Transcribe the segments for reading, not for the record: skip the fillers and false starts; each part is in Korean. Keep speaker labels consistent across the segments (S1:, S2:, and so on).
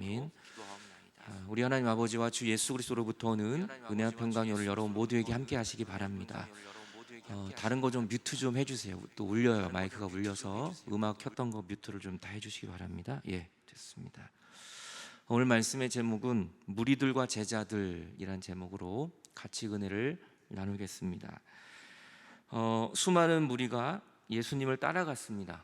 S1: 아멘. 우리 하나님 아버지와 주 예수 그리스도로부터 오는 은혜와 평강이 여러분 모두에게 함께 하시기 바랍니다. 다른 거 좀 뮤트 좀 해주세요. 또 울려요. 마이크가 울려서 음악 켰던 거 뮤트를 좀 다 해주시기 바랍니다. 예, 됐습니다. 오늘 말씀의 제목은 무리들과 제자들이란 제목으로 같이 은혜를 나누겠습니다. 수많은 무리가 예수님을 따라갔습니다.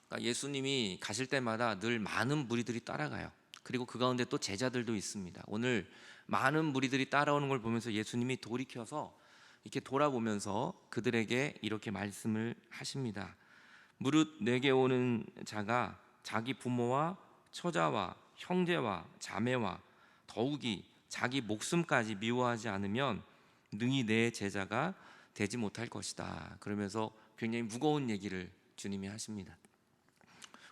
S1: 그러니까 예수님이 가실 때마다 늘 많은 무리들이 따라가요. 그리고 그 가운데 또 제자들도 있습니다. 오늘 많은 무리들이 따라오는 걸 보면서 예수님이 돌이켜서 이렇게 돌아보면서 그들에게 이렇게 말씀을 하십니다. 무릇 내게 오는 자가 자기 부모와 처자와 형제와 자매와 더욱이 자기 목숨까지 미워하지 않으면 능히 내 제자가 되지 못할 것이다. 그러면서 굉장히 무거운 얘기를 주님이 하십니다.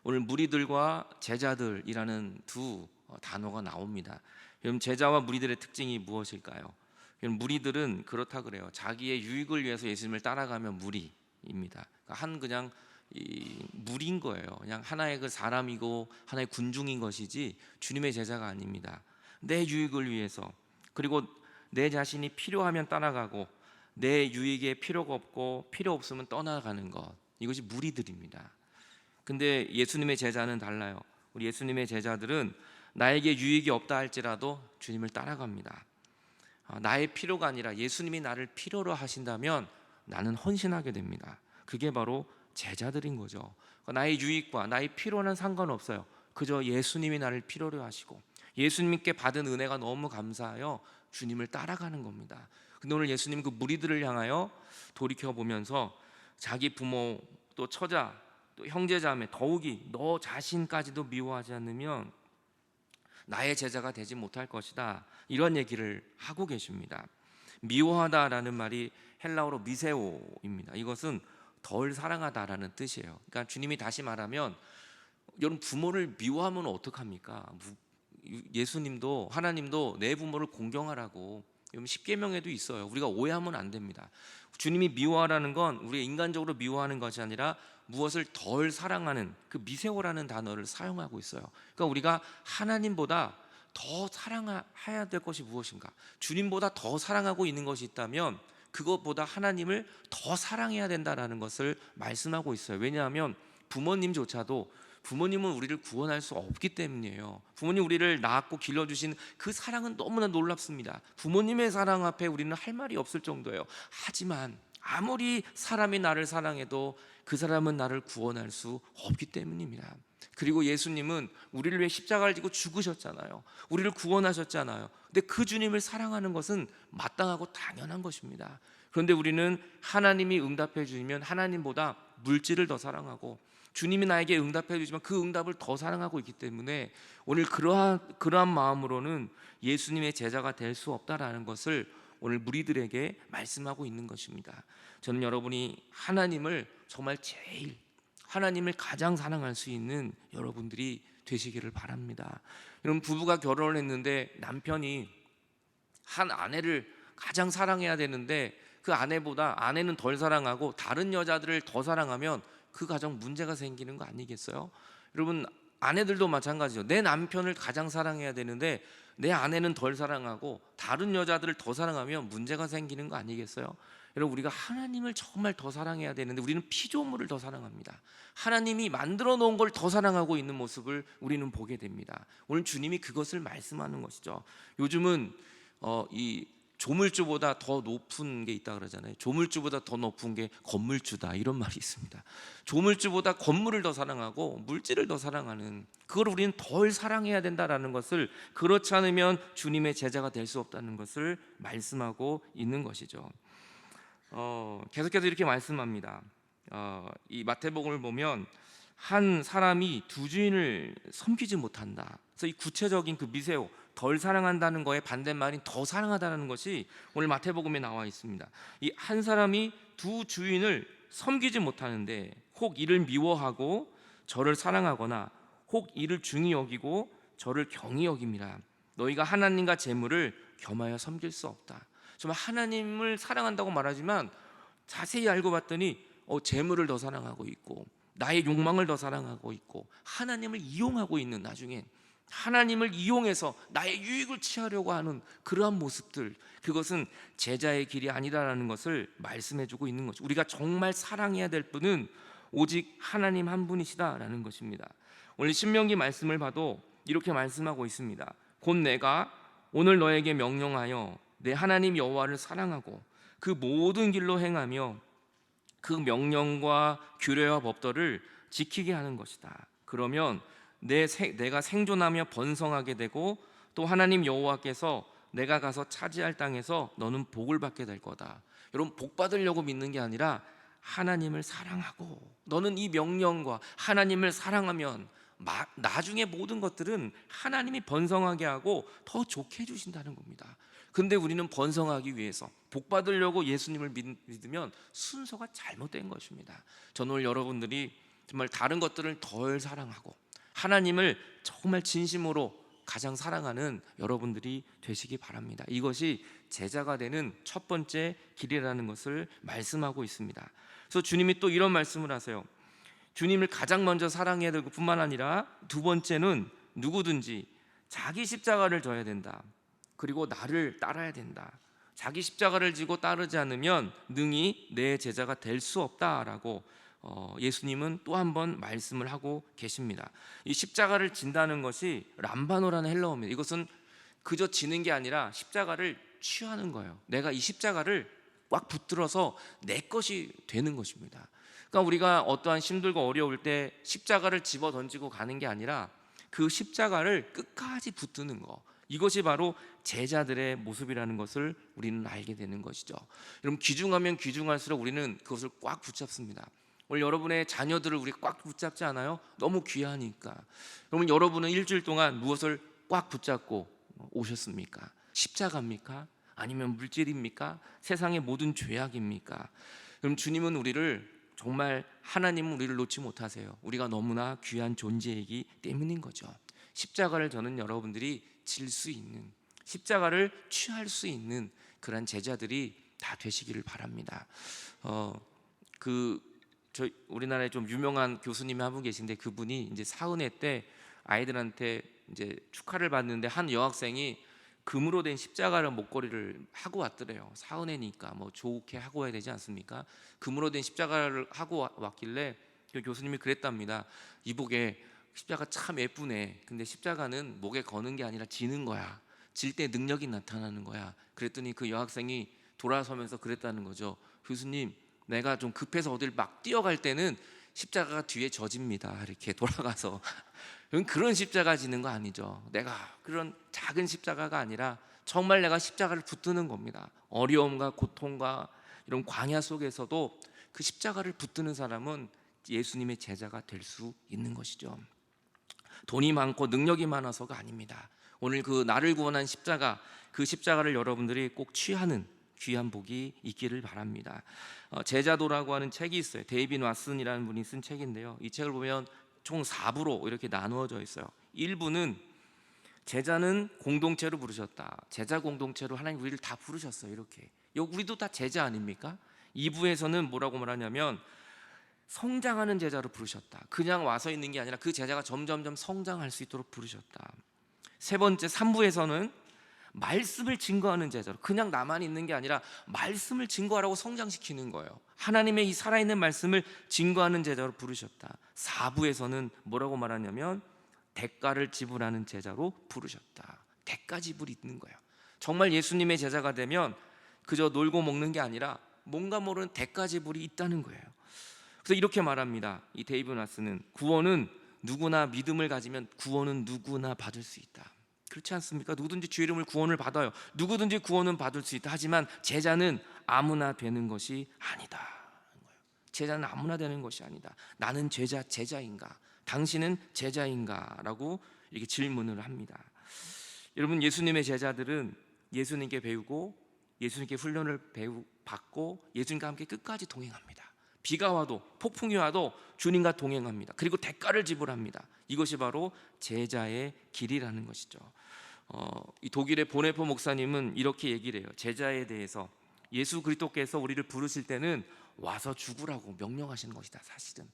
S1: 오늘 무리들과 제자들이라는 두 단어가 나옵니다. 그럼 제자와 무리들의 특징이 무엇일까요? 무리들은 그렇다 그래요. 자기의 유익을 위해서 예수님을 따라가면 무리입니다. 그냥 무리인 거예요. 그냥 하나의 그 사람이고 하나의 군중인 것이지 주님의 제자가 아닙니다. 내 유익을 위해서, 그리고 내 자신이 필요하면 따라가고 내 유익에 필요가 없고 필요 없으면 떠나가는 것, 이것이 무리들입니다. 근데 예수님의 제자는 달라요. 우리 예수님의 제자들은 나에게 유익이 없다 할지라도 주님을 따라갑니다. 나의 필요가 아니라 예수님이 나를 필요로 하신다면 나는 헌신하게 됩니다. 그게 바로 제자들인 거죠. 나의 유익과 나의 필요는 상관없어요. 그저 예수님이 나를 필요로 하시고 예수님께 받은 은혜가 너무 감사하여 주님을 따라가는 겁니다. 근데 오늘 예수님 그 무리들을 향하여 돌이켜보면서 자기 부모 또 처자 또 형제자매 더욱이 너 자신까지도 미워하지 않으면 나의 제자가 되지 못할 것이다, 이런 얘기를 하고 계십니다. 미워하다라는 말이 헬라어로 미세오입니다. 이것은 덜 사랑하다라는 뜻이에요. 그러니까 주님이 다시 말하면 여러분 부모를 미워하면 어떡합니까? 예수님도 하나님도 내 부모를 공경하라고 십계명에도 있어요. 우리가 오해하면 안 됩니다. 주님이 미워하라는 건 우리가 인간적으로 미워하는 것이 아니라 무엇을 덜 사랑하는 그 미세오라는 단어를 사용하고 있어요. 그러니까 우리가 하나님보다 더 사랑해야 될 것이 무엇인가? 주님보다 더 사랑하고 있는 것이 있다면 그것보다 하나님을 더 사랑해야 된다는 것을 말씀하고 있어요. 왜냐하면 부모님조차도, 부모님은 우리를 구원할 수 없기 때문이에요. 부모님 우리를 낳았고 길러주신 그 사랑은 너무나 놀랍습니다. 부모님의 사랑 앞에 우리는 할 말이 없을 정도예요. 하지만 아무리 사람이 나를 사랑해도 그 사람은 나를 구원할 수 없기 때문입니다. 그리고 예수님은 우리를 위해 십자가를 지고 죽으셨잖아요. 우리를 구원하셨잖아요. 근데 그 주님을 사랑하는 것은 마땅하고 당연한 것입니다. 그런데 우리는 하나님이 응답해 주시면 하나님보다 물질을 더 사랑하고 주님이 나에게 응답해 주지만 그 응답을 더 사랑하고 있기 때문에 오늘 그러한 마음으로는 예수님의 제자가 될 수 없다라는 것을 오늘 무리들에게 말씀하고 있는 것입니다. 저는 여러분이 하나님을 정말 하나님을 가장 사랑할 수 있는 여러분들이 되시기를 바랍니다. 여러분 부부가 결혼을 했는데 남편이 한 아내를 가장 사랑해야 되는데 그 아내는 덜 사랑하고 다른 여자들을 더 사랑하면 그 가정 문제가 생기는 거 아니겠어요? 여러분 아내들도 마찬가지죠. 내 남편을 가장 사랑해야 되는데 내 아내는 덜 사랑하고 다른 여자들을 더 사랑하면 문제가 생기는 거 아니겠어요? 여러분 우리가 하나님을 정말 더 사랑해야 되는데 우리는 피조물을 더 사랑합니다. 하나님이 만들어 놓은 걸 더 사랑하고 있는 모습을 우리는 보게 됩니다. 오늘 주님이 그것을 말씀하는 것이죠. 요즘은 이 조물주보다 더 높은 게 있다 그러잖아요. 조물주보다 더 높은 게 건물주다, 이런 말이 있습니다. 조물주보다 건물을 더 사랑하고 물질을 더 사랑하는, 그걸 우리는 덜 사랑해야 된다라는 것을, 그렇지 않으면 주님의 제자가 될 수 없다는 것을 말씀하고 있는 것이죠. 계속해서 이렇게 말씀합니다. 이 마태복음을 보면 한 사람이 두 주인을 섬기지 못한다. 그래서 이 구체적인 그 미세오, 덜 사랑한다는 거에 반대말인 더 사랑하다는 것이 오늘 마태복음에 나와 있습니다. 이 한 사람이 두 주인을 섬기지 못하는데 혹 이를 미워하고 저를 사랑하거나 혹 이를 중히 여기고 저를 경히 여깁니다. 너희가 하나님과 재물을 겸하여 섬길 수 없다. 정말 하나님을 사랑한다고 말하지만 자세히 알고 봤더니 재물을 더 사랑하고 있고 나의 욕망을 더 사랑하고 있고 하나님을 이용하고 있는, 나중에 하나님을 이용해서 나의 유익을 취하려고 하는 그러한 모습들, 그것은 제자의 길이 아니다라는 것을 말씀해주고 있는 것이죠. 우리가 정말 사랑해야 될 분은 오직 하나님 한 분이시다라는 것입니다. 오늘 신명기 말씀을 봐도 이렇게 말씀하고 있습니다. 곧 내가 오늘 너에게 명령하여 내 하나님 여호와를 사랑하고 그 모든 길로 행하며 그 명령과 규례와 법도를 지키게 하는 것이다. 그러면 내가 생존하며 번성하게 되고 또 하나님 여호와께서 내가 가서 차지할 땅에서 너는 복을 받게 될 거다. 여러분, 복 받으려고 믿는 게 아니라 하나님을 사랑하고 너는 이 명령과 하나님을 사랑하면 나중에 모든 것들은 하나님이 번성하게 하고 더 좋게 해주신다는 겁니다. 근데 우리는 번성하기 위해서 복 받으려고 예수님을 믿으면 순서가 잘못된 것입니다. 저는 오늘 여러분들이 정말 다른 것들을 덜 사랑하고 하나님을 정말 진심으로 가장 사랑하는 여러분들이 되시기 바랍니다. 이것이 제자가 되는 첫 번째 길이라는 것을 말씀하고 있습니다. 그래서 주님이 또 이런 말씀을 하세요. 주님을 가장 먼저 사랑해야 될 뿐만 아니라 두 번째는 누구든지 자기 십자가를 져야 된다. 그리고 나를 따라야 된다. 자기 십자가를 지고 따르지 않으면 능히 내 제자가 될 수 없다라고 예수님은 또 한 번 말씀을 하고 계십니다. 이 십자가를 진다는 것이 람바노라는 헬라어입니다. 이것은 그저 지는 게 아니라 십자가를 취하는 거예요. 내가 이 십자가를 꽉 붙들어서 내 것이 되는 것입니다. 그러니까 우리가 어떠한 힘들고 어려울 때 십자가를 집어 던지고 가는 게 아니라 그 십자가를 끝까지 붙드는 거, 이것이 바로 제자들의 모습이라는 것을 우리는 알게 되는 것이죠. 여러분, 귀중하면 귀중할수록 우리는 그것을 꽉 붙잡습니다. 오늘 여러분의 자녀들을 우리 꽉 붙잡지 않아요? 너무 귀하니까. 그러면 여러분은 일주일 동안 무엇을 꽉 붙잡고 오셨습니까? 십자가입니까? 아니면 물질입니까? 세상의 모든 죄악입니까? 그럼 주님은 우리를 정말, 하나님은 우리를 놓지 못하세요. 우리가 너무나 귀한 존재이기 때문인 거죠. 십자가를 저는 여러분들이 질 수 있는, 십자가를 취할 수 있는 그런 제자들이 다 되시기를 바랍니다. 저희 우리나라에 좀 유명한 교수님이 한 분 계신데, 그분이 이제 사은회 때 아이들한테 이제 축하를 받는데 한 여학생이 금으로 된 십자가를 목걸이를 하고 왔더래요. 사은회니까 뭐 좋게 하고 와야 되지 않습니까? 금으로 된 십자가를 하고 왔길래 그 교수님이 그랬답니다. 이복에 십자가 참 예쁘네. 근데 십자가는 목에 거는 게 아니라 지는 거야. 질 때 능력이 나타나는 거야. 그랬더니 그 여학생이 돌아서면서 그랬다는 거죠. 교수님, 내가 좀 급해서 어딜 막 뛰어갈 때는 십자가가 뒤에 져집니다. 이렇게 돌아가서. 그런 십자가 지는 거 아니죠. 내가 그런 작은 십자가가 아니라 정말 내가 십자가를 붙드는 겁니다. 어려움과 고통과 이런 광야 속에서도 그 십자가를 붙드는 사람은 예수님의 제자가 될 수 있는 것이죠. 돈이 많고 능력이 많아서가 아닙니다. 오늘 그 나를 구원한 십자가, 그 십자가를 여러분들이 꼭 취하는 귀한 복이 있기를 바랍니다. 제자도라고 하는 책이 있어요. 데이빗 왓슨이라는 분이 쓴 책인데요. 이 책을 보면 총 4부로 이렇게 나누어져 있어요. 1부는 제자는 공동체로 부르셨다. 제자 공동체로 하나님 우리를 다 부르셨어요. 이렇게. 우리도 다 제자 아닙니까? 2부에서는 뭐라고 말하냐면 성장하는 제자로 부르셨다. 그냥 와서 있는 게 아니라 그 제자가 점점점 성장할 수 있도록 부르셨다. 세 번째 3부에서는 말씀을 증거하는 제자로, 그냥 나만 있는 게 아니라 말씀을 증거하라고 성장시키는 거예요. 하나님의 이 살아있는 말씀을 증거하는 제자로 부르셨다. 4부에서는 뭐라고 말하냐면 대가를 지불하는 제자로 부르셨다. 대가 지불이 있는 거예요. 정말 예수님의 제자가 되면 그저 놀고 먹는 게 아니라 뭔가 모르는 대가 지불이 있다는 거예요. 그래서 이렇게 말합니다. 이 데이빗 왓슨은 구원은 누구나 믿음을 가지면 구원은 누구나 받을 수 있다. 그렇지 않습니까? 누구든지 주의 이름을 구원을 받아요. 누구든지 구원은 받을 수 있다. 하지만 제자는 아무나 되는 것이 아니다. 제자는 아무나 되는 것이 아니다. 나는 제자인가? 당신은 제자인가? 라고 이렇게 질문을 합니다. 여러분, 예수님의 제자들은 예수님께 배우고 예수님께 훈련을 받고 예수님과 함께 끝까지 동행합니다. 비가 와도 폭풍이 와도 주님과 동행합니다. 그리고 대가를 지불합니다. 이것이 바로 제자의 길이라는 것이죠. 이 독일의 보네포 목사님은 이렇게 얘기를 해요. 제자에 대해서 예수 그리스도께서 우리를 부르실 때는 와서 죽으라고 명령하시는 것이다. 사실은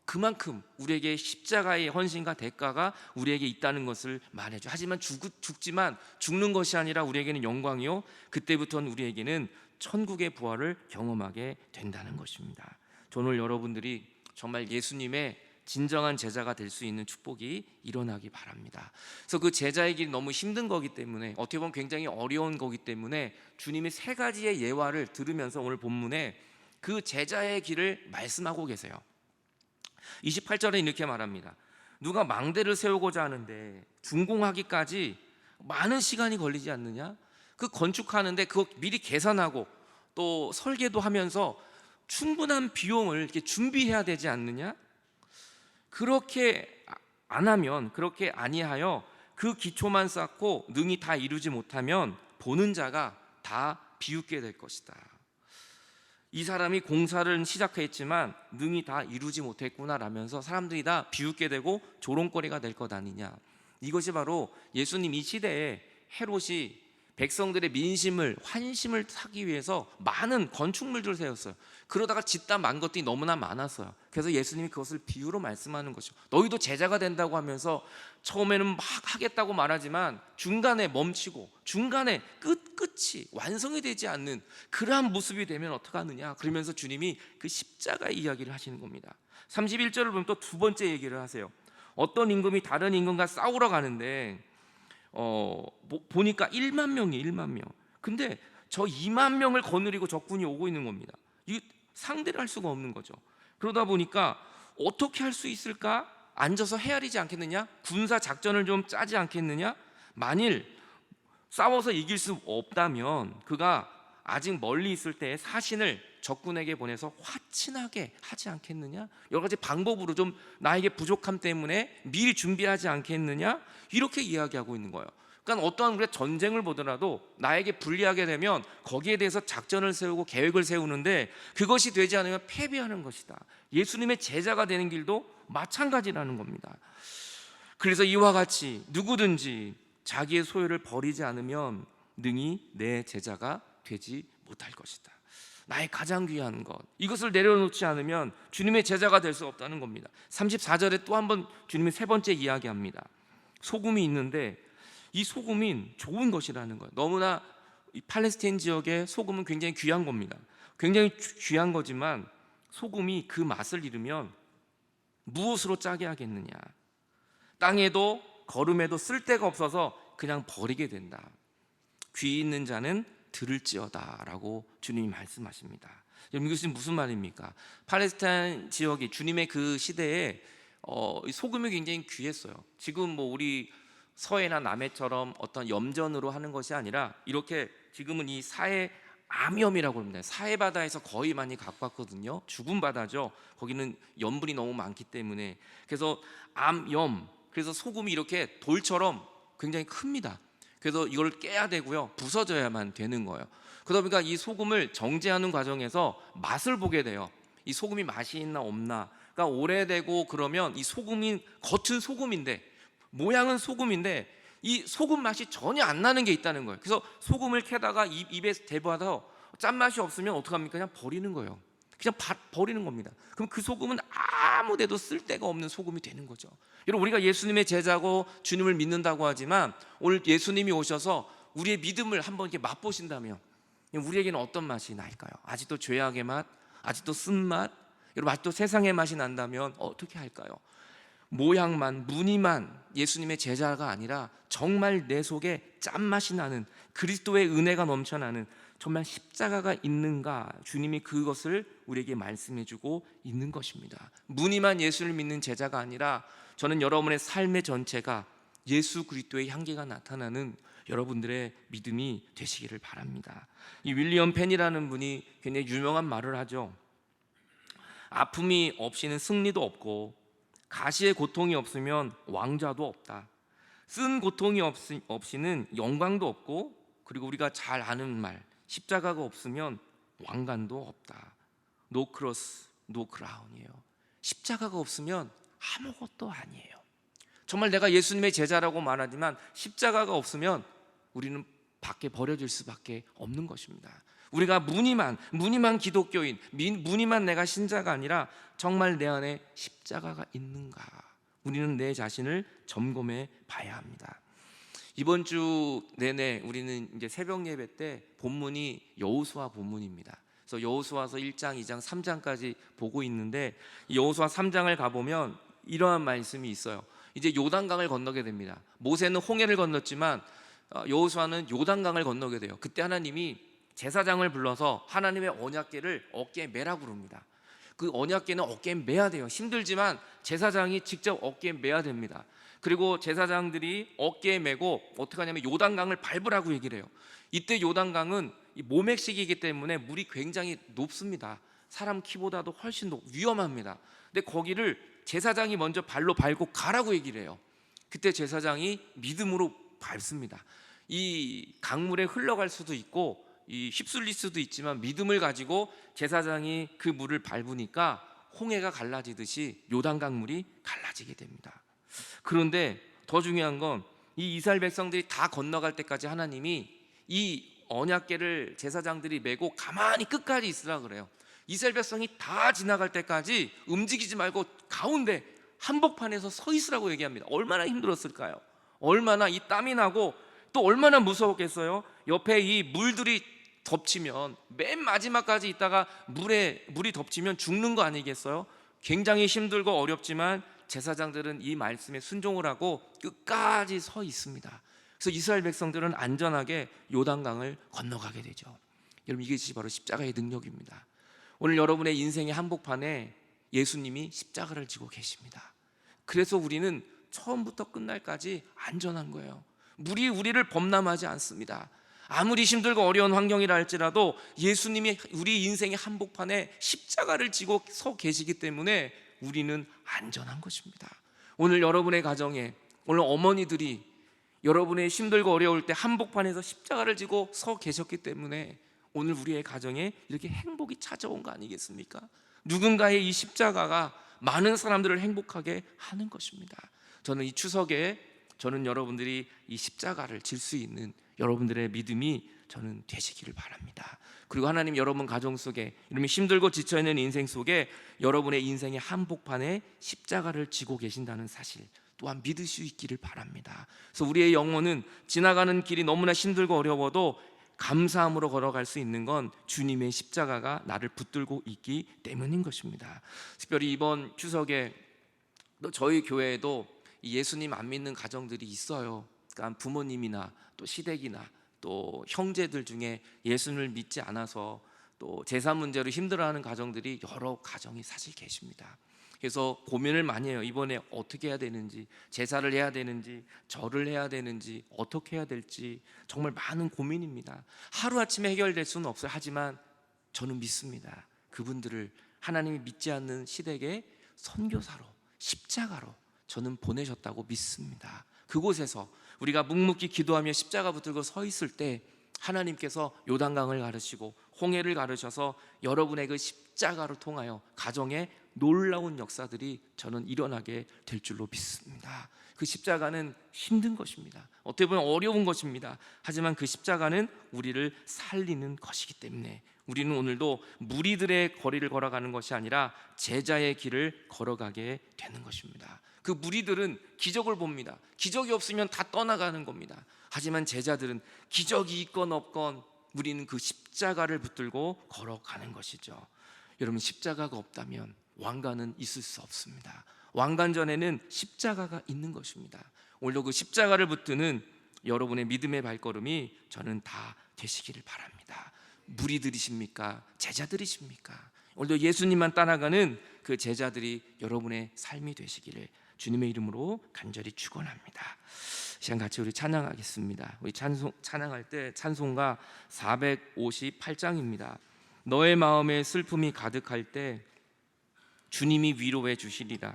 S1: 그만큼 우리에게 십자가의 헌신과 대가가 우리에게 있다는 것을 말해줘. 하지만 죽지만 죽는 것이 아니라 우리에게는 영광이요, 그때부터는 우리에게는 천국의 부활을 경험하게 된다는 것입니다. 오늘 여러분들이 정말 예수님의 진정한 제자가 될 수 있는 축복이 일어나기 바랍니다. 그래서 그 제자의 길이 너무 힘든 거기 때문에, 어떻게 보면 굉장히 어려운 거기 때문에 주님이 세 가지의 예화를 들으면서 오늘 본문에 그 제자의 길을 말씀하고 계세요. 28절에 이렇게 말합니다. 누가 망대를 세우고자 하는데 준공하기까지 많은 시간이 걸리지 않느냐? 그 건축하는데 그거 미리 계산하고 또 설계도 하면서 충분한 비용을 이렇게 준비해야 되지 않느냐? 그렇게 안 하면, 그렇게 아니하여 그 기초만 쌓고 능히 다 이루지 못하면 보는 자가 다 비웃게 될 것이다. 이 사람이 공사를 시작했지만 능히 다 이루지 못했구나라면서 사람들이 다 비웃게 되고 조롱거리가 될 것 아니냐. 이것이 바로 예수님 이 시대에 헤롯이 백성들의 민심을, 환심을 사기 위해서 많은 건축물들을 세웠어요. 그러다가 짓다 만 것들이 너무나 많았어요. 그래서 예수님이 그것을 비유로 말씀하는 것이죠. 너희도 제자가 된다고 하면서 처음에는 막 하겠다고 말하지만 중간에 멈추고 중간에 끝이 완성이 되지 않는 그러한 모습이 되면 어떡하느냐. 그러면서 주님이 그 십자가의 이야기를 하시는 겁니다. 31절을 보면 또 두 번째 얘기를 하세요. 어떤 임금이 다른 임금과 싸우러 가는데 보니까 1만 명이에요. 1만 명. 근데 저 2만 명을 거느리고 적군이 오고 있는 겁니다. 이 상대를 할 수가 없는 거죠. 그러다 보니까 어떻게 할 수 있을까? 앉아서 헤아리지 않겠느냐? 군사 작전을 좀 짜지 않겠느냐? 만일 싸워서 이길 수 없다면 그가 아직 멀리 있을 때 사신을 적군에게 보내서 화친하게 하지 않겠느냐? 여러 가지 방법으로 좀 나에게 부족함 때문에 미리 준비하지 않겠느냐? 이렇게 이야기하고 있는 거예요. 그러니까 어떠한 우리가 전쟁을 보더라도 나에게 불리하게 되면 거기에 대해서 작전을 세우고 계획을 세우는데 그것이 되지 않으면 패배하는 것이다. 예수님의 제자가 되는 길도 마찬가지라는 겁니다. 그래서 이와 같이 누구든지 자기의 소유를 버리지 않으면 능히 내 제자가 되지 못할 것이다. 나의 가장 귀한 것, 이것을 내려놓지 않으면 주님의 제자가 될 수 없다는 겁니다. 34절에 또 한 번 주님이 세 번째 이야기합니다. 소금이 있는데 이 소금이 좋은 것이라는 거예요. 너무나 이 팔레스타인 지역의 소금은 굉장히 귀한 겁니다. 굉장히 귀한 거지만 소금이 그 맛을 잃으면 무엇으로 짜게 하겠느냐. 땅에도 거름에도 쓸 데가 없어서 그냥 버리게 된다. 귀 있는 자는 들을지어다 라고 주님이 말씀하십니다. 이것이 무슨 말입니까? 팔레스타인 지역이 주님의 그 시대에 소금이 굉장히 귀했어요. 지금 뭐 우리 서해나 남해처럼 어떤 염전으로 하는 것이 아니라 이렇게 지금은 이 사해 암염이라고 합니다. 사해 바다에서 거의 많이 갖고 왔거든요. 죽은 바다죠. 거기는 염분이 너무 많기 때문에. 그래서 암염, 그래서 소금이 이렇게 돌처럼 굉장히 큽니다. 그래서 이걸 깨야 되고요, 부서져야만 되는 거예요. 그러다 보니까 이 소금을 정제하는 과정에서 맛을 보게 돼요. 이 소금이 맛이 있나 없나. 그러니까 오래되고 그러면 이 소금이 겉은 소금인데 모양은 소금인데 이 소금 맛이 전혀 안 나는 게 있다는 거예요. 그래서 소금을 캐다가 입에 대봐서 짠맛이 없으면 어떡합니까? 그냥 버리는 거예요. 그냥 버리는 겁니다. 그럼 그 소금은 아무 데도 쓸 데가 없는 소금이 되는 거죠. 여러분, 우리가 예수님의 제자고 주님을 믿는다고 하지만 오늘 예수님이 오셔서 우리의 믿음을 한번 이렇게 맛보신다면 우리에게는 어떤 맛이 날까요? 아직도 죄악의 맛, 아직도 쓴맛, 여러분 아직도 세상의 맛이 난다면 어떻게 할까요? 모양만, 무늬만 예수님의 제자가 아니라 정말 내 속에 짠맛이 나는 그리스도의 은혜가 넘쳐나는 정말 십자가가 있는가, 주님이 그것을 우리에게 말씀해주고 있는 것입니다. 무늬만 예수를 믿는 제자가 아니라 저는 여러분의 삶의 전체가 예수 그리스도의 향기가 나타나는 여러분들의 믿음이 되시기를 바랍니다. 이 윌리엄 펜이라는 분이 굉장히 유명한 말을 하죠. 아픔이 없이는 승리도 없고 가시의 고통이 없으면 왕좌도 없다. 쓴 고통이 없이는 영광도 없고, 그리고 우리가 잘 아는 말, 십자가가 없으면 왕관도 없다. No cross, no crown이에요. 십자가가 없으면 아무것도 아니에요. 정말 내가 예수님의 제자라고 말하지만 십자가가 없으면 우리는 밖에 버려질 수밖에 없는 것입니다. 우리가 무늬만 기독교인, 무늬만 내가 신자가 아니라 정말 내 안에 십자가가 있는가? 우리는 내 자신을 점검해 봐야 합니다. 이번 주 내내 우리는 이제 새벽 예배 때 본문이 여호수아 본문입니다. 그래서 여호수아서 1장, 2장, 3장까지 보고 있는데 여호수아 3장을 가보면 이러한 말씀이 있어요. 이제 요단강을 건너게 됩니다. 모세는 홍해를 건넜지만 여호수아는 요단강을 건너게 돼요. 그때 하나님이 제사장을 불러서 하나님의 언약궤를 어깨에 매라고 그럽니다. 그 언약궤는 어깨에 매야 돼요. 힘들지만 제사장이 직접 어깨에 매야 됩니다. 그리고 제사장들이 어깨에 메고 어떻게 하냐면 요단강을 밟으라고 얘기를 해요. 이때 요단강은 모맥식이기 때문에 물이 굉장히 높습니다. 사람 키보다도 훨씬 위험합니다. 근데 거기를 제사장이 먼저 발로 밟고 가라고 얘기를 해요. 그때 제사장이 믿음으로 밟습니다. 이 강물에 흘러갈 수도 있고 휩쓸릴 수도 있지만 믿음을 가지고 제사장이 그 물을 밟으니까 홍해가 갈라지듯이 요단강 물이 갈라지게 됩니다. 그런데 더 중요한 건 이 이스라엘 백성들이 다 건너갈 때까지 하나님이 이 언약궤를 제사장들이 메고 가만히 끝까지 있으라 그래요. 이스라엘 백성이 다 지나갈 때까지 움직이지 말고 가운데 한복판에서 서 있으라고 얘기합니다. 얼마나 힘들었을까요? 얼마나 이 땀이 나고 또 얼마나 무서웠겠어요? 옆에 이 물들이 덮치면 맨 마지막까지 있다가 물이 덮치면 죽는 거 아니겠어요? 굉장히 힘들고 어렵지만 제사장들은 이 말씀에 순종을 하고 끝까지 서 있습니다. 그래서 이스라엘 백성들은 안전하게 요단강을 건너가게 되죠. 여러분, 이것이 바로 십자가의 능력입니다. 오늘 여러분의 인생의 한복판에 예수님이 십자가를 지고 계십니다. 그래서 우리는 처음부터 끝날까지 안전한 거예요. 물이 우리를 범람하지 않습니다. 아무리 힘들고 어려운 환경이라 할지라도 예수님이 우리 인생의 한복판에 십자가를 지고 서 계시기 때문에 우리는 안전한 것입니다. 오늘 여러분의 가정에, 오늘 어머니들이 여러분의 힘들고 어려울 때 한복판에서 십자가를 지고 서 계셨기 때문에 오늘 우리의 가정에 이렇게 행복이 찾아온 거 아니겠습니까? 누군가의 이 십자가가 많은 사람들을 행복하게 하는 것입니다. 저는 이 추석에 여러분들이 이 십자가를 질 수 있는 여러분들의 믿음이 저는 되시기를 바랍니다. 그리고 하나님 여러분 가정 속에, 이러면 힘들고 지쳐있는 인생 속에 여러분의 인생의 한복판에 십자가를 지고 계신다는 사실 또한 믿을 수 있기를 바랍니다. 그래서 우리의 영혼은 지나가는 길이 너무나 힘들고 어려워도 감사함으로 걸어갈 수 있는 건 주님의 십자가가 나를 붙들고 있기 때문인 것입니다. 특별히 이번 추석에 또 저희 교회에도 예수님 안 믿는 가정들이 있어요. 그러니까 부모님이나 또 시댁이나 또 형제들 중에 예수를 믿지 않아서 또 재산 문제로 힘들어하는 가정들이 여러 가정이 사실 계십니다. 그래서 고민을 많이 해요. 이번에 어떻게 해야 되는지, 제사를 해야 되는지, 절을 해야 되는지, 어떻게 해야 될지 정말 많은 고민입니다. 하루아침에 해결될 수는 없어요. 하지만 저는 믿습니다. 그분들을 하나님이 믿지 않는 시댁에 선교사로, 십자가로 저는 보내셨다고 믿습니다. 그곳에서 우리가 묵묵히 기도하며 십자가 붙들고 서 있을 때 하나님께서 요단강을 가르시고 홍해를 가르셔서 여러분의 그 십자가를 통하여 가정에 놀라운 역사들이 저는 일어나게 될 줄로 믿습니다. 그 십자가는 힘든 것입니다. 어떻게 보면 어려운 것입니다. 하지만 그 십자가는 우리를 살리는 것이기 때문에 우리는 오늘도 무리들의 거리를 걸어가는 것이 아니라 제자의 길을 걸어가게 되는 것입니다. 그 무리들은 기적을 봅니다. 기적이 없으면 다 떠나가는 겁니다. 하지만 제자들은 기적이 있건 없건 우리는 그 십자가를 붙들고 걸어가는 것이죠. 여러분, 십자가가 없다면 왕관은 있을 수 없습니다. 왕관 전에는 십자가가 있는 것입니다. 오늘도 그 십자가를 붙드는 여러분의 믿음의 발걸음이 저는 다 되시기를 바랍니다. 무리들이십니까? 제자들이십니까? 오늘도 예수님만 따라가는 그 제자들이 여러분의 삶이 되시기를 주님의 이름으로 간절히 축원합니다. 시간 같이 우리 찬양하겠습니다. 우리 찬양할 때 찬송가 458장입니다. 너의 마음에 슬픔이 가득할 때 주님이 위로해 주시리라.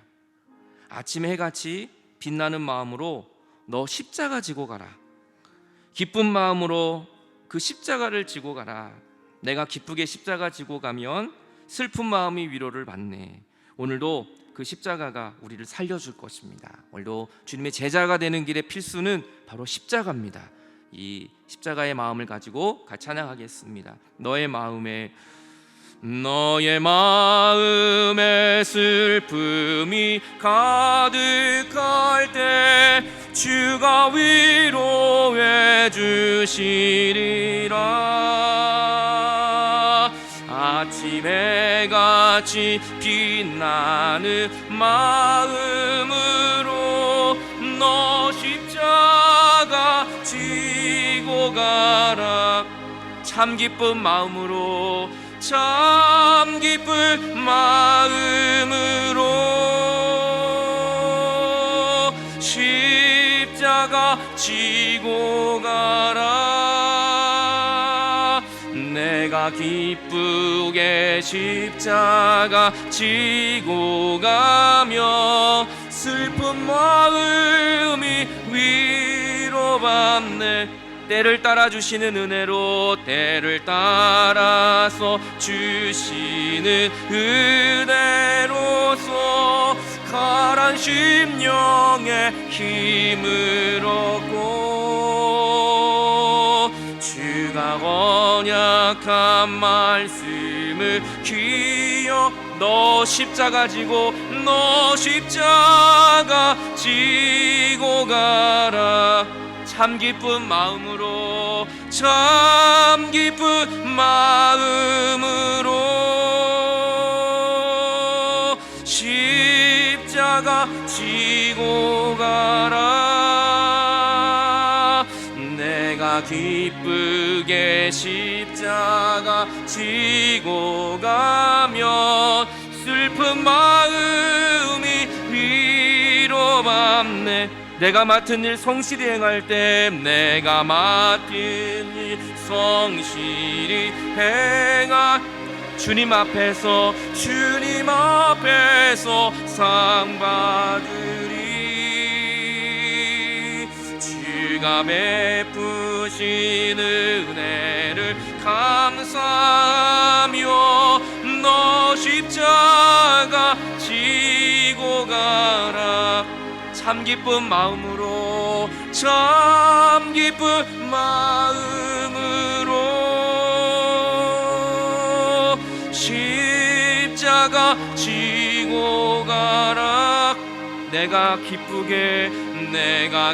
S1: 아침 해같이 빛나는 마음으로 너 십자가 지고 가라. 기쁜 마음으로 그 십자가를 지고 가라. 내가 기쁘게 십자가 지고 가면 슬픈 마음이 위로를 받네. 오늘도 그 십자가가 우리를 살려줄 것입니다. 오늘도 주님의 제자가 되는 길의 필수는 바로 십자가입니다. 이 십자가의 마음을 가지고 같이 찬양하겠습니다. 너의 마음에 슬픔이 가득할 때 주가 위로해 주시리라. 아침에 같이 빛나는 마음으로 너 십자가 지고 가라. 참 기쁜 마음으로, 참 기쁜 마음으로 십자가 지고 가라. 내가 기쁘게 십자가 지고 가며 슬픈 마음이 위로받네. 때를 따라 주시는 은혜로, 때를 따라서 주시는 은혜로서 가란 심령에 힘을 얻고 주가 언약한 말씀을 기억 너 십자가 지고, 너 십자가 지고 가라. 참 기쁜 마음으로, 참 기쁜 마음으로 십자가 지고 가라. 내가 기쁘게 십자가 지고 가면 슬픈 마음이 위로받네. 내가 맡은 일 성실히 행할 때, 내가 맡은 일 성실히 행할 주님 앞에서 상 받으리. 주가 베푸신 은혜를 감사하며 너 십자가 지고 가라. 참 기쁜 마음으로, 참 기쁜 마음으로 십자가 지고 가라. 내가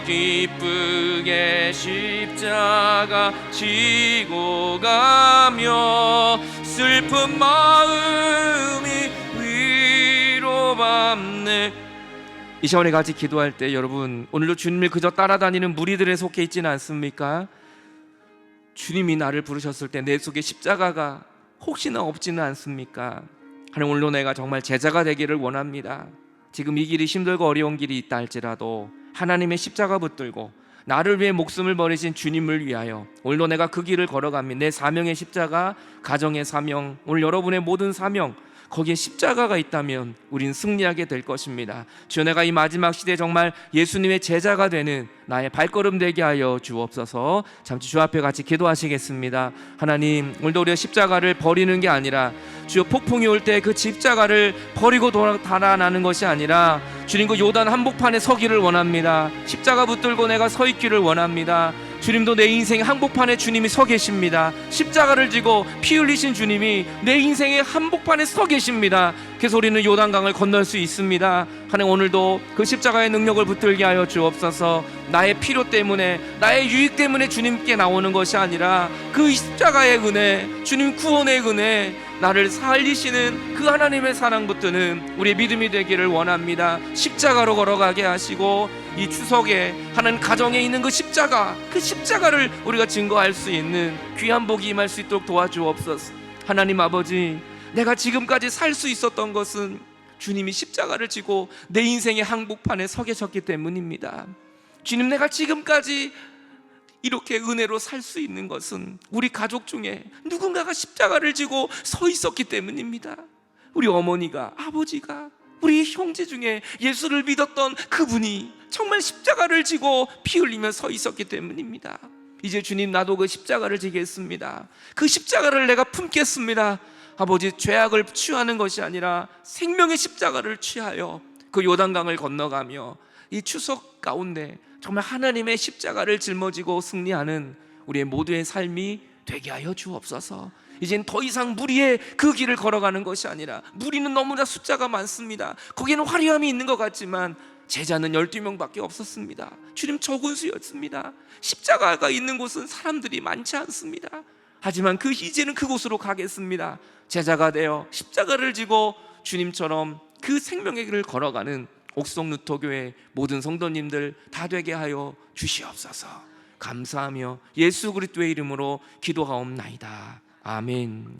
S1: 기쁘게 십자가 지고 가며 슬픈 마음이 위로받네. 이 시간에 같이 기도할 때 여러분, 오늘도 주님을 그저 따라다니는 무리들에 속해 있지는 않습니까? 주님이 나를 부르셨을 때 내 속에 십자가가 혹시나 없지는 않습니까? 하나님, 오늘도 내가 정말 제자가 되기를 원합니다. 지금 이 길이 힘들고 어려운 길이 있다 할지라도 하나님의 십자가 붙들고 나를 위해 목숨을 버리신 주님을 위하여 오늘도 내가 그 길을 걸어갑니다. 내 사명의 십자가, 가정의 사명, 오늘 여러분의 모든 사명, 거기에 십자가가 있다면 우린 승리하게 될 것입니다. 주여, 내가 이 마지막 시대에 정말 예수님의 제자가 되는 나의 발걸음 되게 하여 주옵소서. 잠시 주 앞에 같이 기도하시겠습니다. 하나님, 오늘도 우리가 십자가를 버리는 게 아니라 주여, 폭풍이 올 때 그 십자가를 버리고 달아나는 것이 아니라 주님, 그 요단 한복판에 서기를 원합니다. 십자가 붙들고 내가 서 있기를 원합니다. 주님도 내 인생의 한복판에 주님이 서 계십니다. 십자가를 지고 피 흘리신 주님이 내 인생의 한복판에 서 계십니다. 그래서 우리는 요단강을 건널 수 있습니다. 하나님, 오늘도 그 십자가의 능력을 붙들게 하여 주옵소서. 나의 필요 때문에, 나의 유익 때문에 주님께 나오는 것이 아니라 그 십자가의 은혜, 주님 구원의 은혜, 나를 살리시는 그 하나님의 사랑 붙드는 우리의 믿음이 되기를 원합니다. 십자가로 걸어가게 하시고 이 추석에 하나님 가정에 있는 그 십자가를 우리가 증거할 수 있는 귀한 복이 임할 수 있도록 도와주옵소서. 하나님 아버지, 내가 지금까지 살 수 있었던 것은 주님이 십자가를 지고 내 인생의 항복판에 서 계셨기 때문입니다. 주님, 내가 지금까지 이렇게 은혜로 살 수 있는 것은 우리 가족 중에 누군가가 십자가를 지고 서 있었기 때문입니다. 우리 어머니가, 아버지가, 우리 형제 중에 예수를 믿었던 그분이 정말 십자가를 지고 피 흘리며 서 있었기 때문입니다. 이제 주님, 나도 그 십자가를 지겠습니다. 그 십자가를 내가 품겠습니다. 아버지, 죄악을 취하는 것이 아니라 생명의 십자가를 취하여 그 요단강을 건너가며 이 추석 가운데 정말 하나님의 십자가를 짊어지고 승리하는 우리의 모두의 삶이 되게 하여 주옵소서. 이젠 더 이상 무리의 그 길을 걸어가는 것이 아니라, 무리는 너무나 숫자가 많습니다. 거기에는 화려함이 있는 것 같지만 제자는 12명밖에 없었습니다. 주님 적은 수였습니다. 십자가가 있는 곳은 사람들이 많지 않습니다. 하지만 이제는 그곳으로 가겠습니다. 제자가 되어 십자가를 지고 주님처럼 그 생명의 길을 걸어가는 옥성 루터교회 모든 성도님들 다 되게 하여 주시옵소서. 감사하며 예수 그리스도의 이름으로 기도하옵나이다. 아멘.